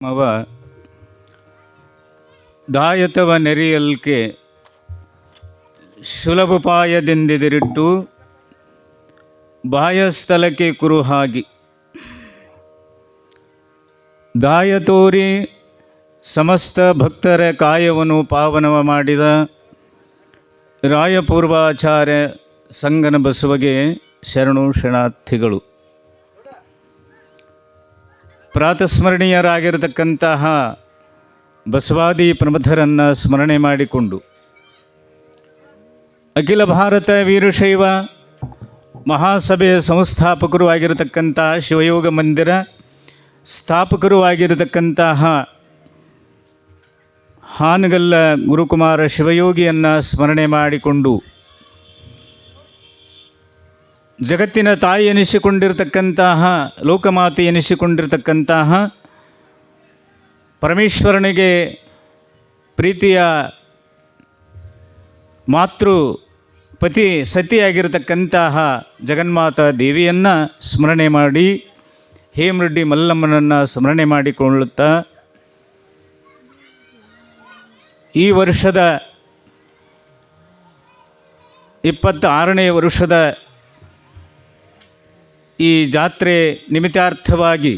ಮವ ದಾಯತವ ನೆರಿಯಲ್ಕೆ ಸುಲಭೋಪಾಯದಿಂದಿರಿಟ್ಟು ಬಾಯಸ್ಥಲಕ್ಕೆ ಕುರುಹಾಗಿ ದಾಯತೋರಿ ಸಮಸ್ತ ಭಕ್ತರ ಕಾಯವನ್ನು ಪಾವನವ ಮಾಡಿದ ರಾಯಪೂರ್ವಾಚಾರ್ಯ ಸಂಗನ ಬಸವಗೆ ಶರಣು ಶರಣಾರ್ಥಿಗಳು. ಪ್ರಾತಸ್ಮರಣೀಯರಾಗಿರತಕ್ಕಂತಹ ಬಸವಾದಿ ಪ್ರಮಥರನ್ನು ಸ್ಮರಣೆ ಮಾಡಿಕೊಂಡು ಅಖಿಲ ಭಾರತ ವೀರಶೈವ ಮಹಾಸಭೆಯ ಸಂಸ್ಥಾಪಕರು ಆಗಿರತಕ್ಕಂಥ ಶಿವಯೋಗ ಮಂದಿರ ಸ್ಥಾಪಕರು ಆಗಿರತಕ್ಕಂತಹ ಹಾನಗಲ್ಲ ಗುರುಕುಮಾರ ಶಿವಯೋಗಿಯನ್ನು ಸ್ಮರಣೆ ಮಾಡಿಕೊಂಡು ಜಗತ್ತಿನ ತಾಯಿ ಎನಿಸಿಕೊಂಡಿರತಕ್ಕಂತಹ ಲೋಕಮಾತೆ ಎನಿಸಿಕೊಂಡಿರತಕ್ಕಂತಹ ಪರಮೇಶ್ವರನಿಗೆ ಪ್ರೀತಿಯ ಮಾತೃ ಪತಿ ಸತಿಯಾಗಿರತಕ್ಕಂತಹ ಜಗನ್ಮಾತಾ ದೇವಿಯನ್ನು ಸ್ಮರಣೆ ಮಾಡಿ ಹೇಮರೆಡ್ಡಿ ಮಲ್ಲಮ್ಮನನ್ನು ಸ್ಮರಣೆ ಮಾಡಿಕೊಳ್ಳುತ್ತಾ ಈ ವರ್ಷದ 26ನೇ ವರ್ಷದ ಈ ಜಾತ್ರೆ ನಿಮಿತ್ತಾರ್ಥವಾಗಿ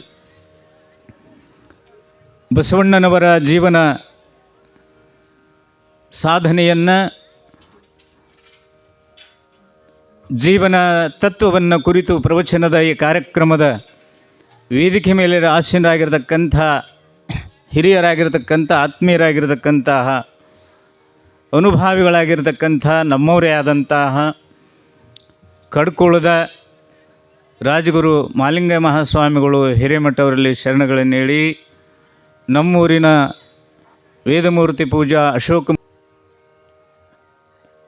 ಬಸವಣ್ಣನವರ ಜೀವನ ಸಾಧನೆಯನ್ನು ಜೀವನ ತತ್ವವನ್ನು ಕುರಿತು ಪ್ರವಚನದ ಈ ಕಾರ್ಯಕ್ರಮದ ವೇದಿಕೆ ಮೇಲೆ ಆಸೀನರಾಗಿರತಕ್ಕಂಥ ಹಿರಿಯರಾಗಿರ್ತಕ್ಕಂಥ ಆತ್ಮೀಯರಾಗಿರ್ತಕ್ಕಂತಹ ಅನುಭಾವಿಗಳಾಗಿರ್ತಕ್ಕಂಥ ನಮ್ಮವರೇ ಆದಂತಹ ಕಡ್ಕೋಳದ ರಾಜಗುರು ಮಾಲಿಂಗ ಮಹಾಸ್ವಾಮಿಗಳು ಹಿರೇಮಠವರಲ್ಲಿ ಶರಣಗಳನ್ನು ಹೇಳಿ ನಮ್ಮೂರಿನ ವೇದಮೂರ್ತಿ ಪೂಜಾ ಅಶೋಕ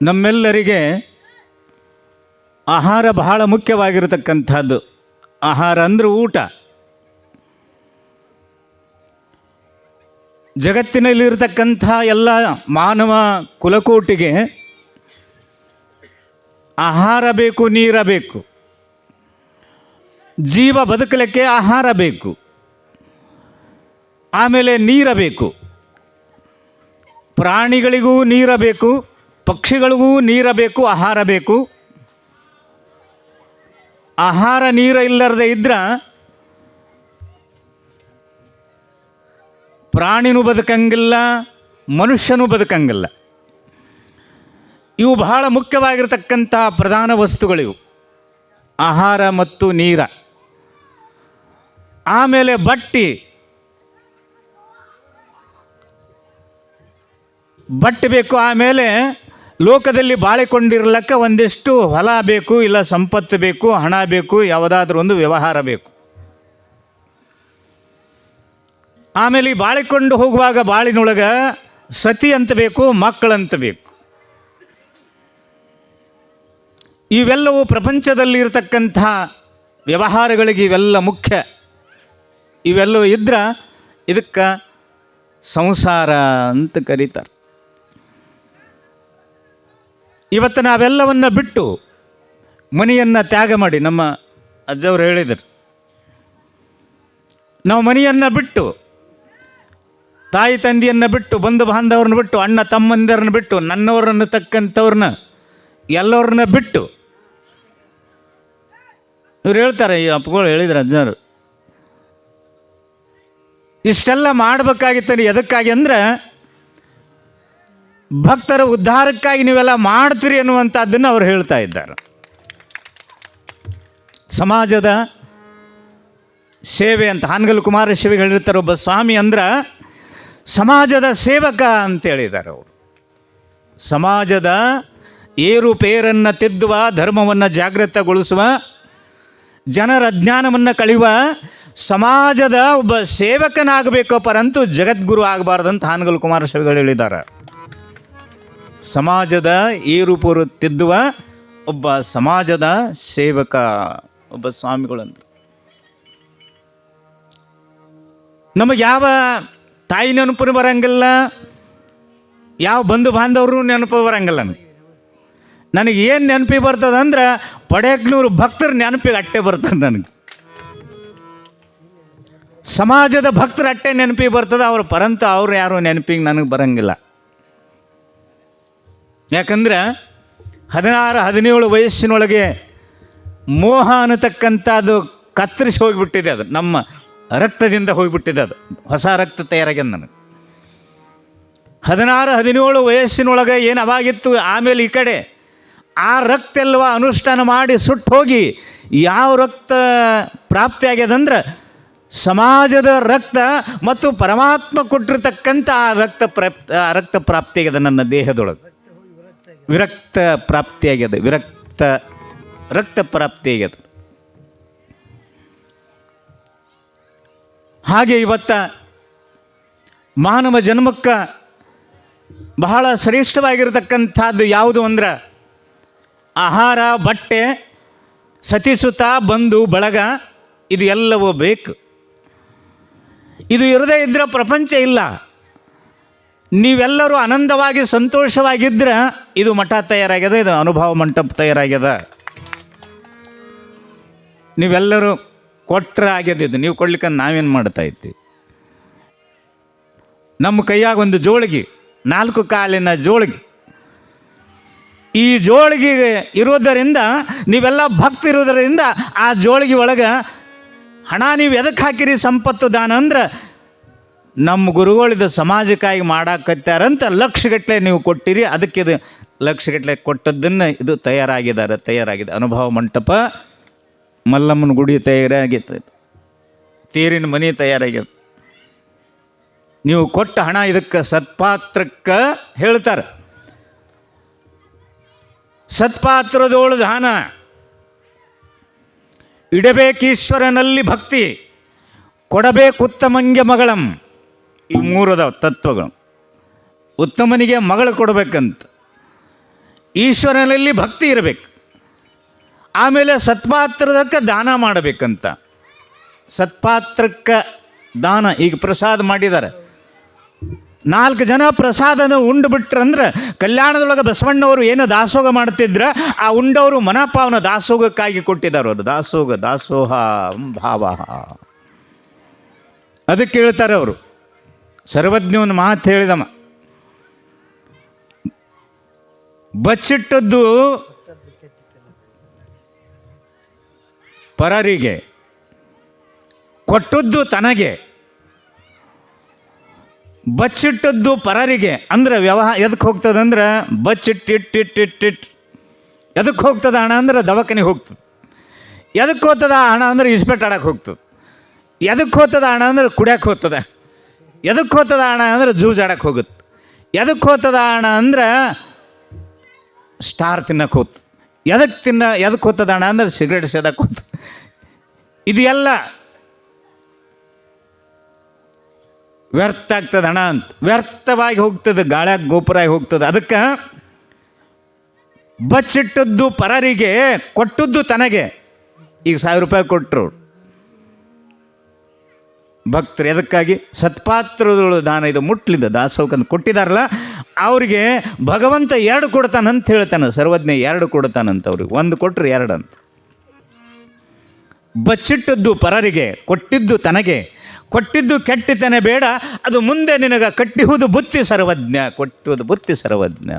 ನಮ್ಮೆಲ್ಲರಿಗೆ ಆಹಾರ ಬಹಳ ಮುಖ್ಯವಾಗಿರತಕ್ಕಂಥದ್ದು. ಆಹಾರ ಅಂದರೆ ಊಟ. ಜಗತ್ತಿನಲ್ಲಿರತಕ್ಕಂಥ ಎಲ್ಲ ಮಾನವ ಕುಲಕೋಟಿಗೆ ಆಹಾರ ಬೇಕು, ನೀರ ಬೇಕು. ಜೀವ ಬದುಕಲಿಕ್ಕೆ ಆಹಾರ ಬೇಕು, ಆಮೇಲೆ ನೀರ ಬೇಕು. ಪ್ರಾಣಿಗಳಿಗೂ ನೀರ ಬೇಕು, ಪಕ್ಷಿಗಳಿಗೂ ನೀರ ಬೇಕು, ಆಹಾರ ಬೇಕು. ಆಹಾರ ನೀರ ಇಲ್ಲದೆ ಇದ್ರೆ ಪ್ರಾಣಿನೂ ಬದುಕಂಗಿಲ್ಲ, ಮನುಷ್ಯನೂ ಬದುಕಂಗಿಲ್ಲ. ಇವು ಬಹಳ ಮುಖ್ಯವಾಗಿರ್ತಕ್ಕಂಥ ಪ್ರಧಾನ ವಸ್ತುಗಳಿವು, ಆಹಾರ ಮತ್ತು ನೀರ. ಆಮೇಲೆ ಬಟ್ಟೆ ಬೇಕು. ಆಮೇಲೆ ಲೋಕದಲ್ಲಿ ಬಾಳಿಕೊಂಡಿರ್ಲಕ್ಕ ಒಂದಿಷ್ಟು ಹೊಲ ಬೇಕು, ಇಲ್ಲ ಸಂಪತ್ತು ಬೇಕು, ಹಣ ಬೇಕು, ಯಾವುದಾದ್ರೂ ಒಂದು ವ್ಯವಹಾರ ಬೇಕು. ಆಮೇಲೆ ಈ ಬಾಳಿಕೊಂಡು ಹೋಗುವಾಗ ಬಾಳಿನೊಳಗೆ ಸತಿ ಅಂತ ಬೇಕು, ಮಕ್ಕಳಂತ ಬೇಕು. ಇವೆಲ್ಲವೂ ಪ್ರಪಂಚದಲ್ಲಿ ಇರತಕ್ಕಂಥ ವ್ಯವಹಾರಗಳಿಗೆ ಇವೆಲ್ಲ ಮುಖ್ಯ. ಇವೆಲ್ಲವೂ ಇದ್ರೆ ಇದಕ್ಕೆ ಸಂಸಾರ ಅಂತ ಕರೀತಾರೆ. ಇವತ್ತು ನಾವೆಲ್ಲವನ್ನು ಬಿಟ್ಟು ಮನೆಯನ್ನು ತ್ಯಾಗ ಮಾಡಿ, ನಮ್ಮ ಅಜ್ಜವರು ಹೇಳಿದರು, ನಾವು ಮನೆಯನ್ನು ಬಿಟ್ಟು, ತಾಯಿ ತಂದೆಯನ್ನು ಬಿಟ್ಟು, ಬಂಧು ಬಾಂಧವ್ರನ್ನ ಬಿಟ್ಟು, ಅಣ್ಣ ತಮ್ಮಂದಿರನ್ನ ಬಿಟ್ಟು, ನನ್ನವ್ರನ್ನ ತಕ್ಕಂಥವ್ರನ್ನ ಎಲ್ಲವ್ರನ್ನ ಬಿಟ್ಟು, ಇವ್ರು ಹೇಳ್ತಾರೆ, ಈ ಅಪ್ಪಗಳು ಹೇಳಿದ್ರು ಅಜ್ಜರು, ಇಷ್ಟೆಲ್ಲ ಮಾಡಬೇಕಾಗಿತ್ತು. ಎದಕ್ಕಾಗಿ ಅಂದರೆ ಭಕ್ತರ ಉದ್ಧಾರಕ್ಕಾಗಿ ನೀವೆಲ್ಲ ಮಾಡ್ತೀರಿ ಅನ್ನುವಂಥದ್ದನ್ನು ಅವ್ರು ಹೇಳ್ತಾ ಇದ್ದಾರೆ. ಸಮಾಜದ ಸೇವೆ ಅಂತ ಹಾನಗಲ್ ಕುಮಾರ ಶಿವಿಗೆ ಹೇಳಿರ್ತಾರೆ. ಒಬ್ಬ ಸ್ವಾಮಿ ಅಂದ್ರೆ ಸಮಾಜದ ಸೇವಕ ಅಂತ ಹೇಳಿದ್ದಾರೆ ಅವರು. ಸಮಾಜದ ಏರುಪೇರನ್ನು ತಿದ್ದುವ, ಧರ್ಮವನ್ನು ಜಾಗೃತಗೊಳಿಸುವ, ಜನರ ಅಜ್ಞಾನವನ್ನು ಕಳೆಯುವ ಸಮಾಜದ ಒಬ್ಬ ಸೇವಕನಾಗಬೇಕು, ಪರಂತು ಜಗದ್ಗುರು ಆಗಬಾರ್ದಂತ ಹಾನಗಲ್ ಕುಮಾರ ಶಿವಿಗಳು ಹೇಳಿದ್ದಾರೆ. ಸಮಾಜದ ಏರುಪೇರು ತಿದ್ದುವ ಒಬ್ಬ ಸಮಾಜದ ಸೇವಕ, ಒಬ್ಬ ಸ್ವಾಮಿಗಳಂತ. ನಮಗೆ ಯಾವ ತಾಯಿ ನೆನಪು ಬರಂಗಿಲ್ಲ, ಯಾವ ಬಂಧು ಬಾಂಧವರು ನೆನಪು ಬರಂಗಿಲ್ಲ. ನನಗೆ ಏನು ನೆನಪಿಗೆ ಬರ್ತದಂದ್ರೆ ಪಡೆಯಕ್ನೂರು ಭಕ್ತರ ನೆನಪಿಗೆ ಅಟ್ಟೆ ಬರ್ತದೆ ನನಗೆ. ಸಮಾಜದ ಭಕ್ತರ ಅಟ್ಟೆ ನೆನಪಿಗೆ ಬರ್ತದೆ, ಅವ್ರ ಪರಂತ ಅವ್ರು ಯಾರು ನೆನಪಿಗೆ ನನಗೆ ಬರಂಗಿಲ್ಲ. ಯಾಕಂದ್ರೆ 16-17 ವಯಸ್ಸಿನೊಳಗೆ ಮೋಹ ಅನ್ನತಕ್ಕಂಥದ್ದು ಕತ್ತರಿಸಿ ಹೋಗಿಬಿಟ್ಟಿದೆ. ಅದು ನಮ್ಮ ರಕ್ತದಿಂದ ಹೋಗಿಬಿಟ್ಟಿದೆ. ಅದು ಹೊಸ ರಕ್ತ ತಯಾರಾಗ್ಯದ ನನಗೆ. 16-17 ವಯಸ್ಸಿನೊಳಗೆ ಏನು ಅವಾಗಿತ್ತು, ಆಮೇಲೆ ಈ ಕಡೆ ಆ ರಕ್ತ ಎಲ್ಲವ ಅನುಷ್ಠಾನ ಮಾಡಿ ಸುಟ್ಟು ಹೋಗಿ ಯಾವ ರಕ್ತ ಪ್ರಾಪ್ತಿಯಾಗ್ಯದಂದ್ರೆ ಸಮಾಜದ ರಕ್ತ ಮತ್ತು ಪರಮಾತ್ಮ ಕೊಟ್ಟಿರ್ತಕ್ಕಂಥ ಆ ರಕ್ತ ಪ್ರಾಪ್ತಿಯಾಗ್ಯದ ನನ್ನ ದೇಹದೊಳಗೆ. ವಿರಕ್ತ ಪ್ರಾಪ್ತಿಯಾಗ್ಯದ, ರಕ್ತ ಪ್ರಾಪ್ತಿಯಾಗ್ಯದ. ಹಾಗೆ ಇವತ್ತ ಮಾನವ ಜನ್ಮಕ್ಕೆ ಬಹಳ ಶ್ರೇಷ್ಠವಾಗಿರತಕ್ಕಂಥದ್ದು ಯಾವುದು ಅಂದ್ರೆ ಆಹಾರ, ಬಟ್ಟೆ, ಸತಿಸುತ, ಬಂಧು ಬಳಗ, ಇದು ಎಲ್ಲವೂ ಬೇಕು. ಇದು ಇರದೇ ಇದ್ದರೆ ಪ್ರಪಂಚ ಇಲ್ಲ. ನೀವೆಲ್ಲರೂ ಆನಂದವಾಗಿ ಸಂತೋಷವಾಗಿದ್ದರೆ ಇದು ಮಠ ತಯಾರಾಗ್ಯದ, ಇದು ಅನುಭವ ಮಂಟಪ ತಯಾರಾಗ್ಯದ. ನೀವೆಲ್ಲರೂ ಕೊಟ್ಟರೆ ಆಗ್ಯದಿದ್ದು, ನೀವು ಕೊಡ್ಲಿಕ್ಕೆ ನಾವೇನು ಮಾಡ್ತಾ ಇದ್ದೀವಿ? ನಮ್ಮ ಕೈಯಾಗ ಒಂದು ಜೋಳಿಗೆ, 4 ಕಾಲಿನ ಜೋಳಿಗೆ. ಈ ಜೋಳಿಗೆ ಇರೋದರಿಂದ, ನೀವೆಲ್ಲ ಭಕ್ತಿ ಇರೋದರಿಂದ ಆ ಜೋಳಿಗೆ ಒಳಗೆ ಹಣ ನೀವು ಎದಕ್ಕೆ ಹಾಕಿರಿ? ಸಂಪತ್ತು ದಾನ ಅಂದ್ರೆ ನಮ್ಮ ಗುರುಗಳಿದ ಸಮಾಜಕ್ಕಾಗಿ ಮಾಡಾಕತ್ತಾರಂತ ಲಕ್ಷಗಟ್ಟಲೆ ನೀವು ಕೊಟ್ಟಿರಿ. ಅದಕ್ಕೆ ಇದು ಲಕ್ಷಗಟ್ಟಲೆ ಕೊಟ್ಟದ್ದನ್ನು ಇದು ತಯಾರಾಗಿದೆ. ಅನುಭವ ಮಂಟಪ, ಮಲ್ಲಮ್ಮನ ಗುಡಿ ತಯಾರಾಗಿತ್ತು, ತೇರಿನ ಮನೆ ತಯಾರಾಗ್ಯದ. ನೀವು ಕೊಟ್ಟ ಹಣ ಇದಕ್ಕೆ ಸತ್ಪಾತ್ರಕ್ಕೆ ಹೇಳ್ತಾರೆ. ಸತ್ಪಾತ್ರದೋಳು ದಾನ, ಇಡಬೇಕೀಶ್ವರನಲ್ಲಿ ಭಕ್ತಿ, ಕೊಡಬೇಕುತ್ತಮಂಗೆ ಮಗಳಂ. ಈ 3 ಅದಾವ ತತ್ವಗಳು. ಉತ್ತಮನಿಗೆ ಮಗಳು ಕೊಡಬೇಕಂತ, ಈಶ್ವರನಲ್ಲಿ ಭಕ್ತಿ ಇರಬೇಕು, ಆಮೇಲೆ ಸತ್ಪಾತ್ರದಕ್ಕೆ ದಾನ ಮಾಡಬೇಕಂತ. ಸತ್ಪಾತ್ರಕ್ಕೆ ದಾನ, ಈಗ ಪ್ರಸಾದ ಮಾಡಿದ್ದಾರೆ, 4 ಜನ ಪ್ರಸಾದನ ಉಂಡು ಬಿಟ್ರಂದ್ರೆ ಕಲ್ಯಾಣದೊಳಗೆ ಬಸವಣ್ಣವರು ಏನು ದಾಸೋಹ ಮಾಡ್ತಿದ್ರ ಆ ಉಂಡವರು ಮನಪಾವನ ದಾಸೋಹಕ್ಕಾಗಿ ಕೊಟ್ಟಿದ್ದಾರೆ. ಅವರು ದಾಸೋಹ ಭಾವ. ಅದಕ್ಕೆ ಹೇಳ್ತಾರೆ ಅವರು, ಸರ್ವಜ್ಞವನ್ನ ಮಾತು ಹೇಳಿದಮ್ಮ, ಬಚ್ಚಿಟ್ಟದ್ದು ಪರರಿಗೆ, ಕೊಟ್ಟದ್ದು ತನಗೆ. ಬಚ್ಚಿಟ್ಟದ್ದು ಪರರಿಗೆ ಅಂದ್ರೆ ವ್ಯವಹಾರ ಎದಕ್ಕೆ ಹೋಗ್ತದಂದ್ರೆ, ಬಚ್ಚಿಟ್ಟಿಟ್ಟಿಟ್ಟಿಟ್ಟು ಎದಕ್ಕೆ ಹೋಗ್ತದ ಹಣ ಅಂದ್ರೆ ದವಾಖಾನೆಗೆ ಹೋಗ್ತದೆ. ಎದಕ್ಕೆ ಹೋಗ್ತದ ಹಣ ಅಂದ್ರೆ ಇಸ್ಪೆಟ್ ಆಡಕ್ಕೆ ಹೋಗ್ತದೆ. ಎದಕ್ಕೆ ಹೋಗ್ತದ ಹಣ ಅಂದ್ರೆ ಕುಡಿಯಕ್ಕೆ ಹೋಗ್ತದೆ. ಎದಕ್ಕೆ ಹೋಗ್ತದ ಹಣ ಅಂದ್ರೆ ಜೂಜ್ ಆಡಕ್ಕೆ ಹೋಗುತ್ತೆ. ಎದಕ್ಕೆ ಹೋಗ್ತದ ಹಣ ಅಂದ್ರೆ ಸ್ಟಾರ್ ತಿನ್ನಕ್ಕೆ ಹೋಗ್ತದೆ. ಎದಕ್ಕೆ ಹೋಗ್ತದ ಹಣ ಅಂದ್ರೆ ಸಿಗರೇಟ್ ಸೇದಕ್ಕೆ ಹೋಗ್ತದೆ. ಇದು ಎಲ್ಲ ವ್ಯರ್ಥ ಆಗ್ತದೆ. ಹಣ ಅಂತ ವ್ಯರ್ಥವಾಗಿ ಹೋಗ್ತದೆ, ಗಾಳ್ಯಾಗ ಗೋಪುರಾಗಿ ಹೋಗ್ತದೆ. ಅದಕ್ಕೆ ಬಚ್ಚಿಟ್ಟದ್ದು ಪರರಿಗೆ, ಕೊಟ್ಟದ್ದು ತನಗೆ. ಈಗ 1000 ರೂಪಾಯಿ ಕೊಟ್ಟರು ಭಕ್ತರು, ಎದಕ್ಕಾಗಿ? ಸತ್ಪಾತ್ರಗಳು ದಾನ, ಇದು ಮುಟ್ಲಿದ್ದ ದಾಸೋಹಕ್ಕಂತ ಕೊಟ್ಟಿದಾರಲ್ಲ ಅವ್ರಿಗೆ ಭಗವಂತ 2 ಕೊಡ್ತಾನಂತ ಹೇಳ್ತಾನೆ. ಸರ್ವಜ್ಞ 2 ಕೊಡ್ತಾನಂತ. ಅವ್ರಿಗೆ 1 ಕೊಟ್ಟರು 2 ಅಂತ. ಬಚ್ಚಿಟ್ಟದ್ದು ಪರರಿಗೆ, ಕೊಟ್ಟಿದ್ದು ತನಗೆ. ಕೊಟ್ಟಿದ್ದು ಕೆಟ್ಟಿತನೆ ಬೇಡ, ಅದು ಮುಂದೆ ನಿನಗೆ ಕಟ್ಟಿಹುದು ಬುತ್ತಿ ಸರ್ವಜ್ಞ. ಕೊಟ್ಟುವುದು ಬುತ್ತಿ ಸರ್ವಜ್ಞ.